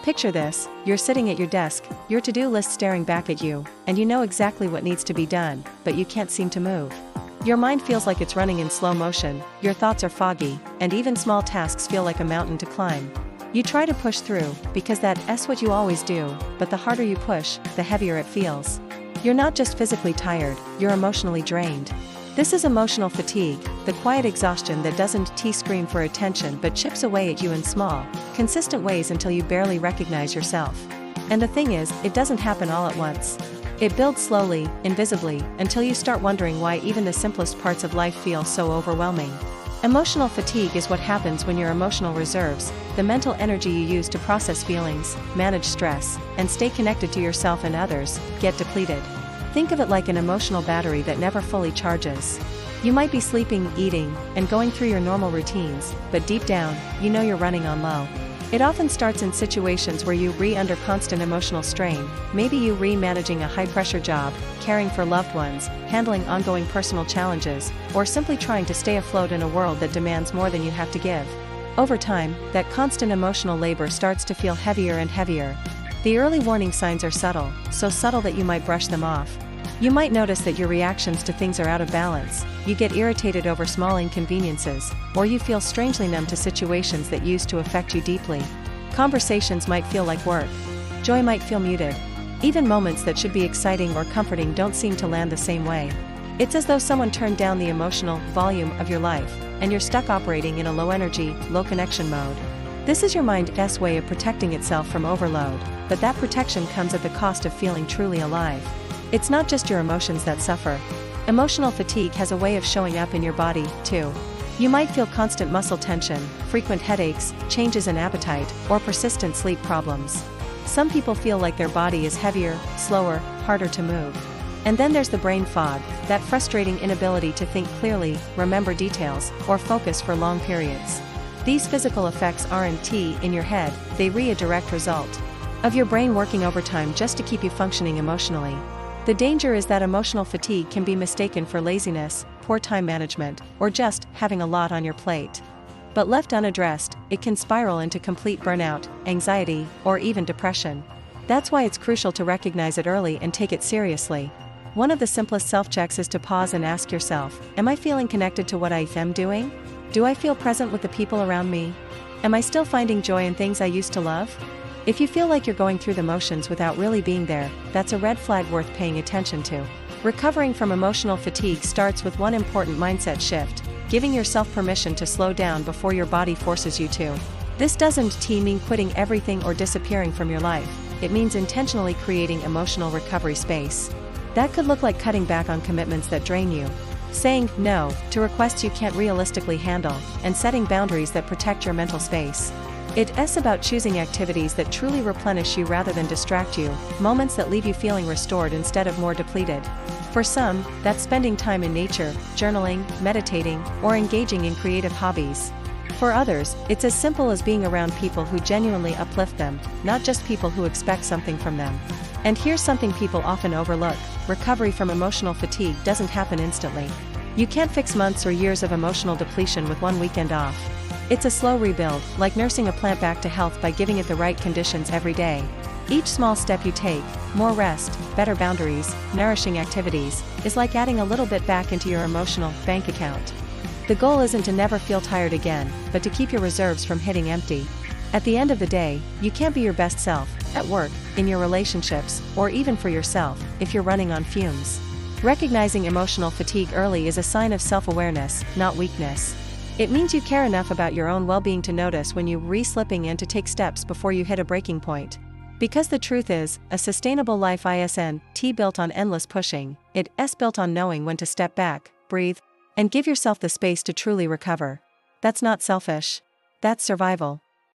Picture this: you're sitting at your desk, your to-do list staring back at you, and you know exactly what needs to be done, but you can't seem to move. Your mind feels like it's running in slow motion, your thoughts are foggy, and even small tasks feel like a mountain to climb. You try to push through, because that's what you always do, but the harder you push, the heavier it feels. You're not just physically tired, you're emotionally drained. This is emotional fatigue, the quiet exhaustion that doesn't scream for attention but chips away at you in small, consistent ways until you barely recognize yourself. And the thing is, it doesn't happen all at once. It builds slowly, invisibly, until you start wondering why even the simplest parts of life feel so overwhelming. Emotional fatigue is what happens when your emotional reserves, the mental energy you use to process feelings, manage stress, and stay connected to yourself and others, get depleted. Think of it like an emotional battery that never fully charges. You might be sleeping, eating, and going through your normal routines, but deep down, you know you're running on low. It often starts in situations where you under constant emotional strain. Maybe you managing a high-pressure job, caring for loved ones, handling ongoing personal challenges, or simply trying to stay afloat in a world that demands more than you have to give. Over time, that constant emotional labor starts to feel heavier and heavier. The early warning signs are subtle, so subtle that you might brush them off. You might notice that your reactions to things are out of balance, you get irritated over small inconveniences, or you feel strangely numb to situations that used to affect you deeply. Conversations might feel like work. Joy might feel muted. Even moments that should be exciting or comforting don't seem to land the same way. It's as though someone turned down the emotional volume of your life, and you're stuck operating in a low-energy, low-connection mode. This is your mind's way of protecting itself from overload, but that protection comes at the cost of feeling truly alive. It's not just your emotions that suffer. Emotional fatigue has a way of showing up in your body, too. You might feel constant muscle tension, frequent headaches, changes in appetite, or persistent sleep problems. Some people feel like their body is heavier, slower, harder to move. And then there's the brain fog, that frustrating inability to think clearly, remember details, or focus for long periods. These physical effects aren't in your head, they a direct result of your brain working overtime just to keep you functioning emotionally. The danger is that emotional fatigue can be mistaken for laziness, poor time management, or just having a lot on your plate. But left unaddressed, it can spiral into complete burnout, anxiety, or even depression. That's why it's crucial to recognize it early and take it seriously. One of the simplest self-checks is to pause and ask yourself, am I feeling connected to what I am doing? Do I feel present with the people around me? Am I still finding joy in things I used to love? If you feel like you're going through the motions without really being there, that's a red flag worth paying attention to. Recovering from emotional fatigue starts with one important mindset shift: giving yourself permission to slow down before your body forces you to. This doesn't mean quitting everything or disappearing from your life. It means intentionally creating emotional recovery space. That could look like cutting back on commitments that drain you, saying no to requests you can't realistically handle, and setting boundaries that protect your mental space. It's about choosing activities that truly replenish you rather than distract you, moments that leave you feeling restored instead of more depleted. For some, that's spending time in nature, journaling, meditating, or engaging in creative hobbies. For others, it's as simple as being around people who genuinely uplift them, not just people who expect something from them. And here's something people often overlook: recovery from emotional fatigue doesn't happen instantly. You can't fix months or years of emotional depletion with one weekend off. It's a slow rebuild, like nursing a plant back to health by giving it the right conditions every day. Each small step you take, more rest, better boundaries, nourishing activities, is like adding a little bit back into your emotional bank account. The goal isn't to never feel tired again, but to keep your reserves from hitting empty. At the end of the day, you can't be your best self, at work, in your relationships, or even for yourself, if you're running on fumes. Recognizing emotional fatigue early is a sign of self-awareness, not weakness. It means you care enough about your own well-being to notice when you're slipping and to take steps before you hit a breaking point. Because the truth is, a sustainable life isn't built on endless pushing, it's built on knowing when to step back, breathe, and give yourself the space to truly recover. That's not selfish. That's survival.